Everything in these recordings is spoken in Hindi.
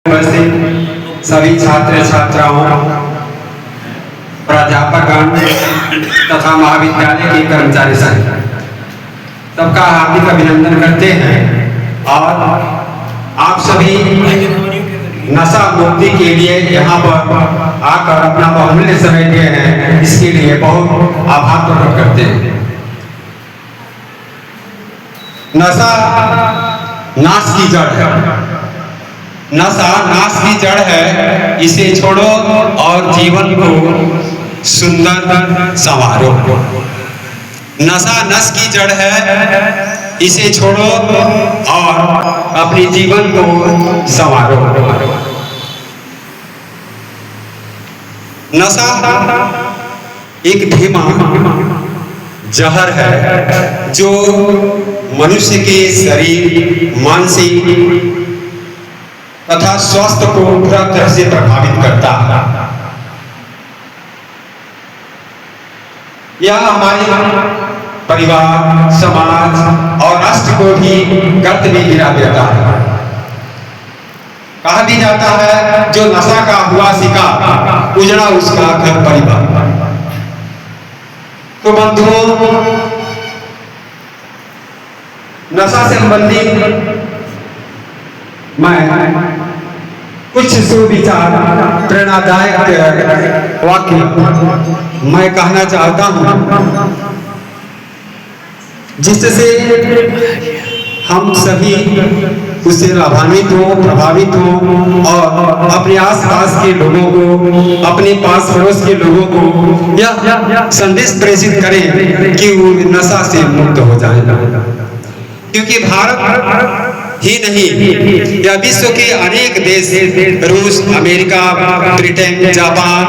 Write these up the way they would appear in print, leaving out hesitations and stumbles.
उपस्थित सभी छात्र छात्राओं, प्राध्यापकगण तथा महाविद्यालय के कर्मचारी सबका हार्दिक अभिनंदन करते हैं और आप सभी नशा मुक्ति के लिए यहाँ पर आकर अपना बहुमूल्य समय दिए हैं, इसके लिए बहुत आभार प्रकट करते हैं। नशा नाश की जड़ है, नशा नाश की जड़ है, इसे छोड़ो और जीवन को सुंदर संवारो। नशा नश की जड़ है, इसे छोड़ो और अपने जीवन को संवारो। नशा एक धीमा जहर है जो मनुष्य के शरीर, मानसिक तथा स्वास्थ्य को पूरा तरह से प्रभावित करता है। यह हमारे परिवार, समाज और राष्ट्र को भी गर्त में गिरा देता है। कहा भी जाता है, जो नशा का हुआ शिकार, उजड़ा उसका घर परिवार। तो बंधुओं, नशा से संबंधित मैं कुछ सुविचार प्रेरणादायक वाक्य मैं कहना चाहता हूं, जिससे हम सभी उससे लाभान्वित हो, प्रभावित हो और अपने आसपास के लोगों को, अपने पास पड़ोस के लोगों को यह संदेश प्रेषित करें कि वो नशा से मुक्त हो जाएगा। क्योंकि भारत ही नहीं, यह विश्व के अनेक देश, रूस, अमेरिका, ब्रिटेन, जापान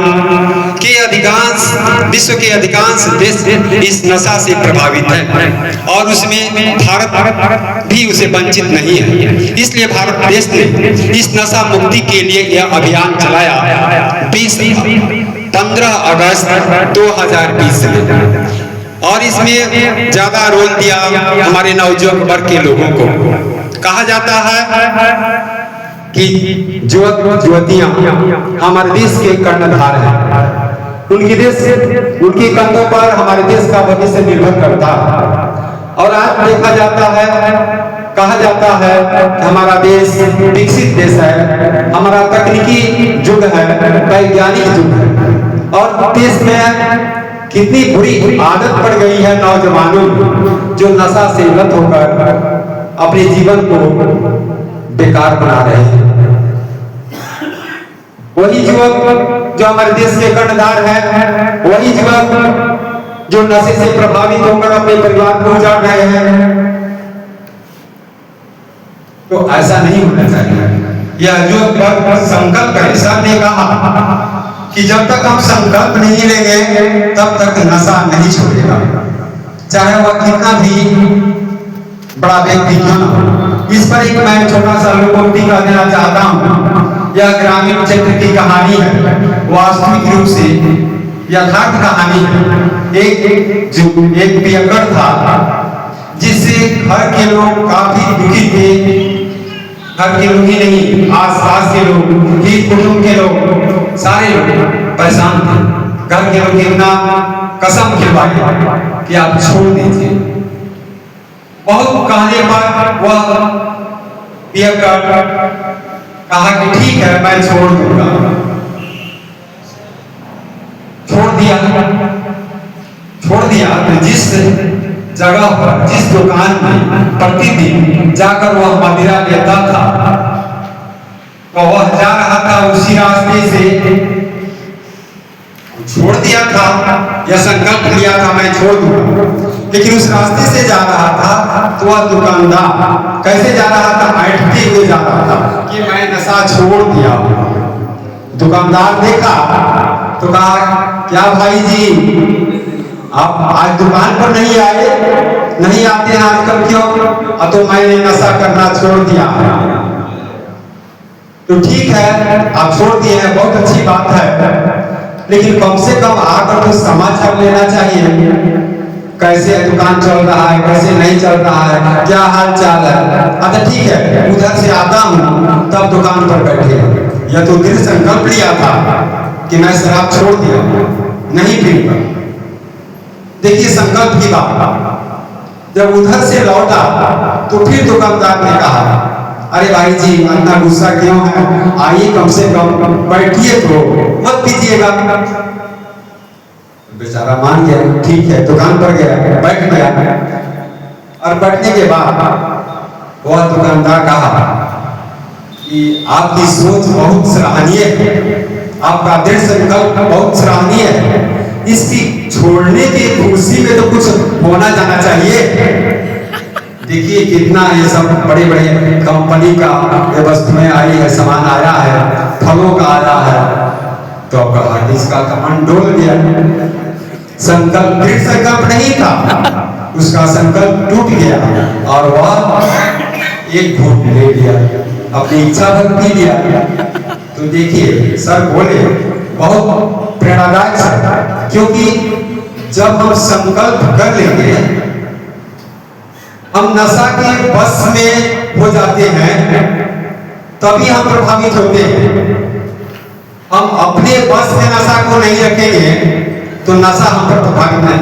के अधिकांश, विश्व के अधिकांश देश इस नशा से प्रभावित हैं और उसमें भारत भी उसे वंचित नहीं है। इसलिए भारत देश ने इस नशा मुक्ति के लिए यह अभियान चलाया 15 अगस्त 2020 में, और इसमें ज्यादा रोल दिया हमारे नवयुवक वर्ग के लोगों को। कहा जाता है कि युवतियां हमारे देश के कर्णधार हैं, उनकी कंधों पर हमारे देश का भविष्य निर्भर करता है। और आज देखा जाता है, कहा जाता है कि हमारा देश विकसित देश है, हमारा तकनीकी युग है, वैज्ञानिक युग है, और देश में कितनी बुरी आदत पड़ गई है नौजवानों में, जो नशा से लत होकर अपने जीवन को बेकार बना रहे हैं। वही युवक जो हमारे देश के कर्णधार है, वही युवक जो नशे से प्रभावित होकर अपने परिवार को उजाड़ रहे हैं। तो ऐसा नहीं होना चाहिए। यह युवक संकल्प है। सर ने कहा कि जब तक हम संकल्प नहीं लेंगे तब तक नशा नहीं छोड़ेगा, चाहे वह कितना भी बड़ा व्यक्ति क्यों ना हो। इस पर एक मैं छोटा सा लोकोक्ति का देना चाहता हूँ। यह ग्रामीण क्षेत्र की कहानी है, वास्तविक रूप से यथार्थ कहानी है। एक पियक्कड़ था जिससे घर के लोग काफी दुखी थे। घर के लोग ही नहीं, आसपास के लोग, हित कुटुंब के लोग, सारे लोग परेशान थे। घर के लोग इतना कसम खिलवाए कि आप छोड़ दीजिए। बहुत कहने पर वह पियक्कड़ कहा कि ठीक है, मैं छोड़ दूंगा। छोड़ दिया तो जिस जगह पर, जिस दुकान में प्रतिदिन जाकर वह मदिरा लेता था, तो वह जा रहा था उसी रास्ते से। छोड़ दिया था, यह संकल्प लिया था मैं छोड़ दूंगा, लेकिन उस रास्ते से जा रहा था तो वह दुकानदार कैसे जा रहा था, ऐंठते हुए जा रहा था कि मैं नशा छोड़ दिया। दुकानदार देखा तो कहा, क्या भाई जी, आप आज दुकान पर नहीं आए? नहीं आते हैं आजकल, क्यों? तो मैंने नशा करना छोड़ दिया। तो ठीक है, आप छोड़ दिए हैं, बहुत अच्छी बात है, लेकिन कम से कम आकर तो समाचार लेना चाहिए। कैसे दुकान चल रहा है, कैसे नहीं चल रहा है, क्या हाल चाल है। अच्छा ठीक है, उधर से आता हूँ तब दुकान पर बैठे, यह तो दिल संकल्प लिया था कि मैं शराब छोड़ दिया, नहीं पीऊंगा। देखिए संकल्प की बात। जब उधर से लौटा तो फिर दुकानदार ने कहा, अरे भाई जी इतना गुस्सा क्यों है, आइए कम से कम बैठिए तो मत पीजिएगा। बेचारा मान गया, ठीक है, दुकान पर गया, बैठ गया। और बैठने के बाद वह दुकानदार कहा कि आपकी सोच बहुत सराहनीय है, आपका दृढ़ संकल्प बहुत सराहनीय है, इसकी छोड़ने की खुशी में तो कुछ होना जाना चाहिए। देखिए कितना ये सब बड़े बड़े कंपनी का ये वस्तुएं आई है, सामान आया है, फलों का आया है, तो कहा इसका कमंड डोल गया। संकल्प दृढ़ संकल्प नहीं था, उसका संकल्प टूट गया और वह एक घूंट ले लिया, अपनी इच्छा भर पी लिया। तो देखिए सर बोले बहुत प्रेरणादायक सर, क्योंकि जब हम संकल्प कर लेंगे, हम नशा के बस में हो जाते हैं, तभी हम प्रभावित होते हैं। हम अपने बस में नशा को नहीं रखेंगे तो नशा हम पर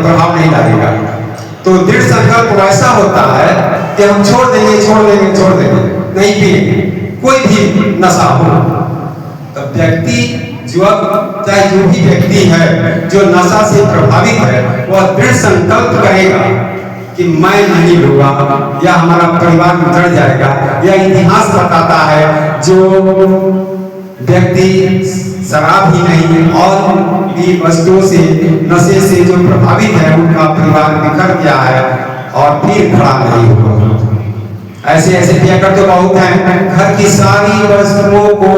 प्रभाव नहीं डालेगा। तो दृढ़ संकल्प वैसा होता है कि हम छोड़ देंगे, नहीं पिएंगे, कोई भी नशा हो। तो व्यक्ति जो चाहे जो भी व्यक्ति है जो नशा से प्रभावित है, वह दृढ़ संकल्प करेगा कि मैं नहीं लूंगा या हमारा परिवार उजड़ जाएगा। यह इतिहास बताता है जो व्यक्ति शराब ही नहीं और भी वस्तुओं से नशे से जो प्रभावित है, उनका परिवार बिखर गया है और फिर खड़ा नहीं हुआ। ऐसे ऐसे पियकर तो बहुत हैं, घर की सारी वस्तुओं को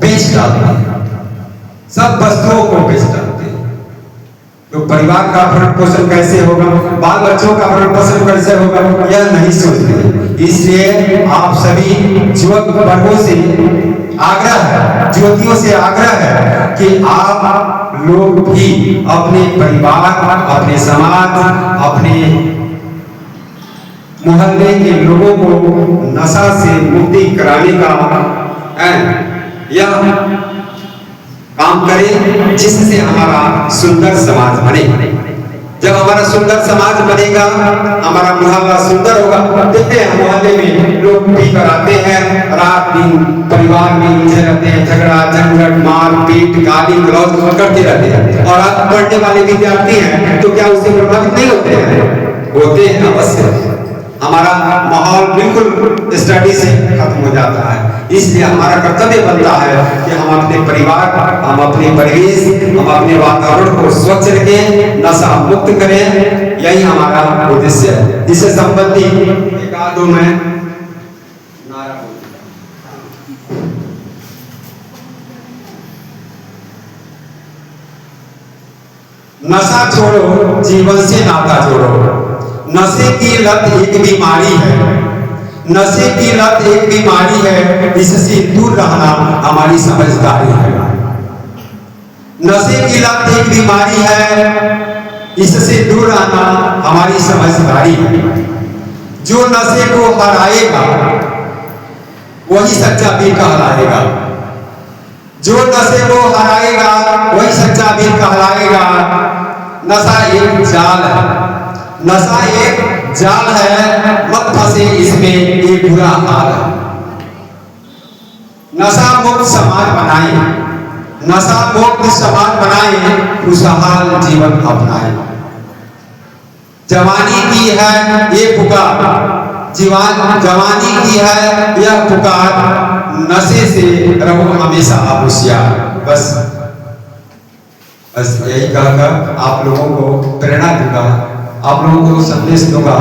बेच डालते हैं, सब वस्तुओं को बेच डालते हैं। तो परिवार का भरण पोषण कैसे होगा, बाल बच्चों का भरण पोषण कैसे होगा, यह नहीं सोचते। इसलिए आप सभी युवक वर्गों से आग्रह है, युवतियों से आग्रह है कि आप लोग भी अपने परिवार, अपने समाज, अपने मोहल्ले के लोगों को नशा से मुक्ति कराने का यह काम करें, जिससे हमारा सुंदर समाज बने। जब हमारा सुंदर समाज बनेगा, हमारा मोहल्ला सुंदर होगा। देखते हैं मोहल्ले में लोग पी कर आते हैं, रात दिन परिवार में उलझे रहते हैं, झगड़ा झंझट मार पीट गाली गलौज करते रहते हैं। और आप पढ़ने वाले विद्यार्थी हैं तो क्या उससे प्रभावित नहीं होते हैं? होते हैं अवश्य। हमारा माहौल बिल्कुल स्टडी से खत्म हो जाता है। इसलिए हमारा कर्तव्य बनता है कि हम अपने परिवार, हम अपने परिवेश, हम अपने वातावरण को स्वच्छ रखें, नशा मुक्त करें। यही हमारा उद्देश्य है। इससे संबंधी एक आध मैं नारा नशा छोड़ो, जीवन से नाता जोड़ो। नशे की लत एक बीमारी है, नशे की लत एक बीमारी है, इससे दूर रहना हमारी समझदारी है। नशे की लत एक बीमारी है, इससे दूर रहना हमारी समझदारी है। जो नशे को हराएगा वही सच्चा वीर कहलाएगा, जो नशे को हराएगा वही सच्चा वीर कहलाएगा। नशा एक जाल है, नशा एक जाल है, मत फंसे इसमें, एक बुरा हाल है। नशा मुक्त समाज बनाए, नशा मुक्त समाज बनाए, खुशहाल जीवन अपनाए। जवानी की है ये पुकार, जवानी की है यह पुकार, नशे से रहो हमेशा आप होशियार। बस यही कहकर आप लोगों को प्रेरणा दूंगा, आप लोगों को संदेश दूंगा,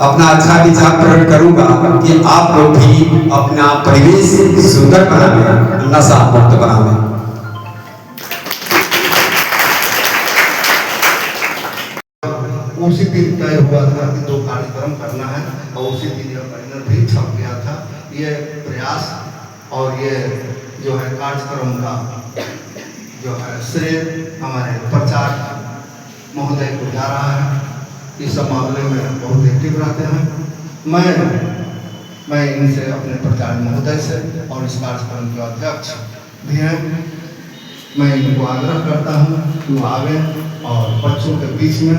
अपना अच्छा विचार प्रकट करूंगा कि आप लोग भी अपना परिवेश सुंदर बनावे, नशा मुक्त बनावे। उसी दिन तय हुआ था कि 2 कार्यक्रम करना है और उसी दिन यह बैनर भी छप गया था। ये प्रयास और ये जो है कार्यक्रम का जो है श्रेय हमारे प्रचार महोदय को जा रहा है। इस सब मामले में बहुत एक्टिव रहते हैं। मैं इनसे अपने प्राचार्य महोदय से और इस कार्यक्रम के अध्यक्ष भी हैं, मैं इनको आग्रह करता हूँ कि वो आवे और बच्चों के बीच में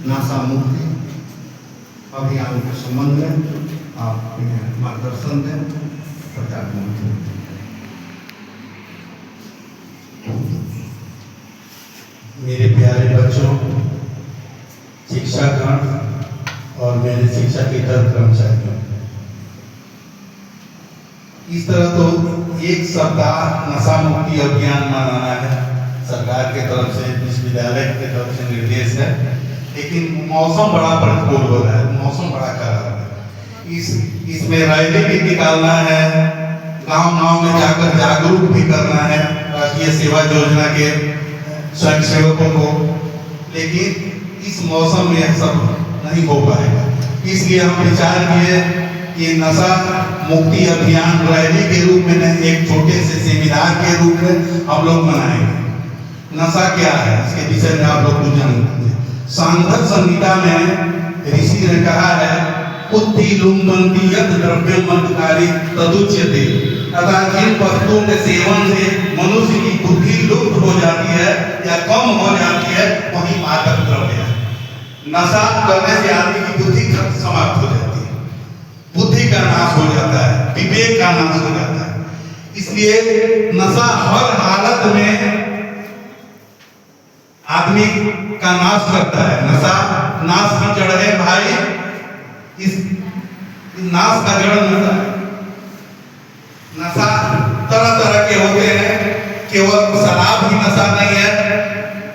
नशा मुक्ति अभियान के संबंध में आप इन्हें मार्गदर्शन दें। प्राचार्य महोदय। मेरे प्यारे बच्चों, शिक्षागण और मेरे शिक्षकेतर कर्मचारियों, इस तरह तो एक सप्ताह नशा मुक्ति अभियान मनाना है, सरकार के तरफ से, विश्वविद्यालय के तरफ से निर्देश है, लेकिन मौसम बड़ा प्रतिकूल हो रहा है, मौसम बड़ा खराब है। इसमें रैली भी निकालना है, गांव-गांव में जाकर जागरूक भी करना है राष्ट्रीय सेवा योजना के स्वयं सेवकों को, लेकिन इस मौसम में यह सब नहीं हो पाएगा। इसलिए हम विचार किए कि नशा मुक्ति अभियान रैली के रूप में नहीं, एक छोटे से सेमिनार के रूप में हम लोग मनाएंगे। नशा क्या है इसके विषय में आप लोग कुछ जानते हैं। सांख्य संहिता में ऋषि ने कहा है, बुद्धि लुम्बन्ति यत् द्रव्यम मंत्रकारी तदुच्यते, अर्थात जिन वस्तुओं के सेवन से मनुष्य की बुद्धि लुप्त हो जाती है या कम हो जाती है, वही मादक द्रव्य है। नशा करने से आदमी की बुद्धि समाप्त हो जाती है, बुद्धि का नाश हो जाता है, विवेक का नाश हो जाता है। इसलिए नशा हर हालत में आदमी का नाश करता है। नशा नाश की जड़ है भाई, इस नाश का जड़ नशा है। नशा तरह तरह के होते हैं, केवल शराब ही नशा नहीं है,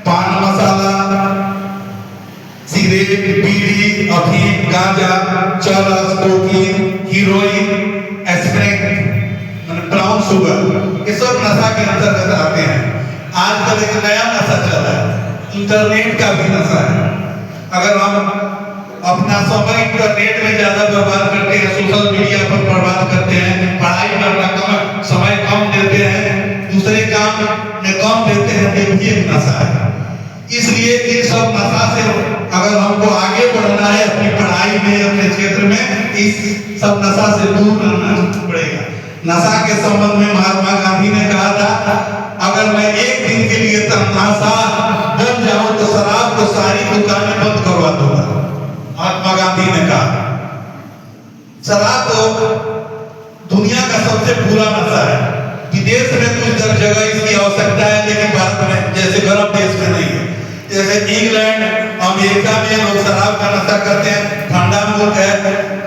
पान मसाला, सिगरेट, बीड़ी, अफीम, गांजा, चरस, cocaine, heroine, aspirin, brown sugar, ये सब नशा के अंतर्गत आते हैं। आजकल एक नया नशा चल रहा है, इंटरनेट का भी नशा है। अगर हम अपना समय इंटरनेट में ज्यादा बर्बाद करते हैं, सोशल मीडिया पर बर्बाद करते हैं, पढ़ाई में अपना समय कम देते हैं, दूसरे काम में कम देते हैं, ये भी एक नशा है। इसलिए इन सब नशा से अगर हमको आगे बढ़ना है अपनी पढ़ाई में, अपने क्षेत्र में, इस सब नशा से दूर रहना पड़ेगा। नशा के संबंध में महात्मा गांधी ने कहा था, अगर मैं एक दिन के लिए तमनाशा बन जाऊं तो शराब को सारी दुकानें बंद करवा दूंगा। महात्मा गांधी ने कहा शराब तो दुनिया का सबसे बुरा नशा है। विदेश में कुछ जगह इसकी आवश्यकता है, लेकिन भारत में जैसे गरम देश में नहीं है। जैसे इंग्लैंड, अमेरिका में लोग शराब का नशा करते हैं, ठंडा मुल्क है,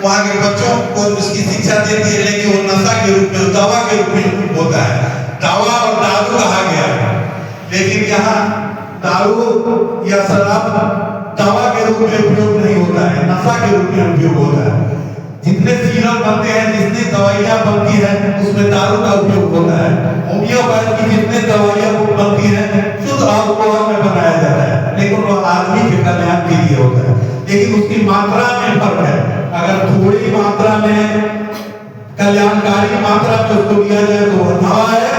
वहाँ के बच्चों को उसकी शिक्षा देती है, लेकिन वो नशा के रूप में, दवा के रूप में होता है। दवा और दारू कहा गया है, लेकिन यहाँ दारू या शराब दवा के रूप में उपयोग नहीं होता है, नशा के रूप में उपयोग होता है। जितने सीरप बनते हैं, जितनी दवाइयाँ बनती हैं, उसमें दारू का उपयोग होता है। होम्योपैथ की जितने दवाइयाँ बनती हैं, शुद्ध अल्कोहल में बनाया जाता है, लेकिन वो आदमी के कल्याण के लिए होता है। लेकिन उसकी मात्रा में फर्क है। अगर थोड़ी मात्रा में, कल्याणकारी मात्रा में उसको लिया जाए तो वो दवा है,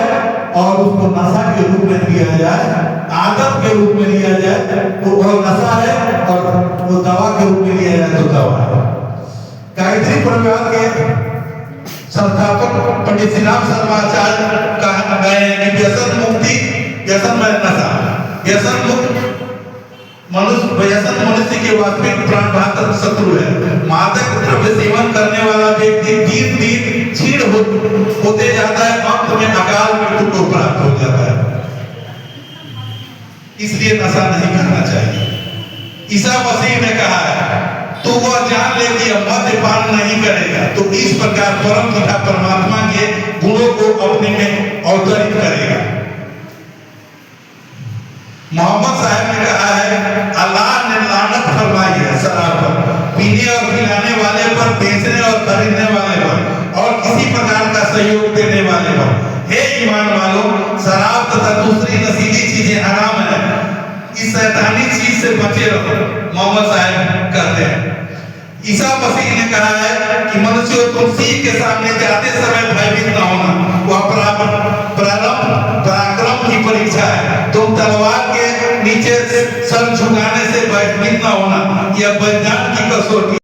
और उसको नशा के रूप में लिया जाए, आदत के रूप में लिया जाए तो वो नशा है, और वो दवा के रूप में लिया जाए तो दवा है। गायत्री परिवार के संस्थापक पंडित श्री राम शर्मा आचार्य कहा गए हैं कि व्यसन मुक्ति, व्यसन में नशा, व्यसन मुक्त मनुष्य के वास्तविक प्राणघातक शत्रु है। मादक द्रव्य सेवन करने वाला व्यक्ति दिन दिन क्षीण होते जाता है, अंत में अकाल मृत्यु को प्राप्त हो जाता है। इसलिए नशा नहीं करना चाहिए। ईसा मसीह ने कहा है, तो वह जान ले कि मद्यपान नहीं करेगा तो इस प्रकार परम पिता परमात्मा के गुणों को अपने में अवतरित करेगा। मोहम्मद साहब ने कहा है, अल्लाह ने लानत फरमाई है शराब पर, पीने और खिलाने वाले पर, बेचने और खरीदने वाले पर, और किसी प्रकार का सहयोग देने वाले पर। हे ईमान वालों, शराब तथा दूसरी नशीली चीजें हराम है, इस शैतानी चीज से बचे रहो। मोहम्मद साहब कहते हैं। ईसा मसीह ने कहा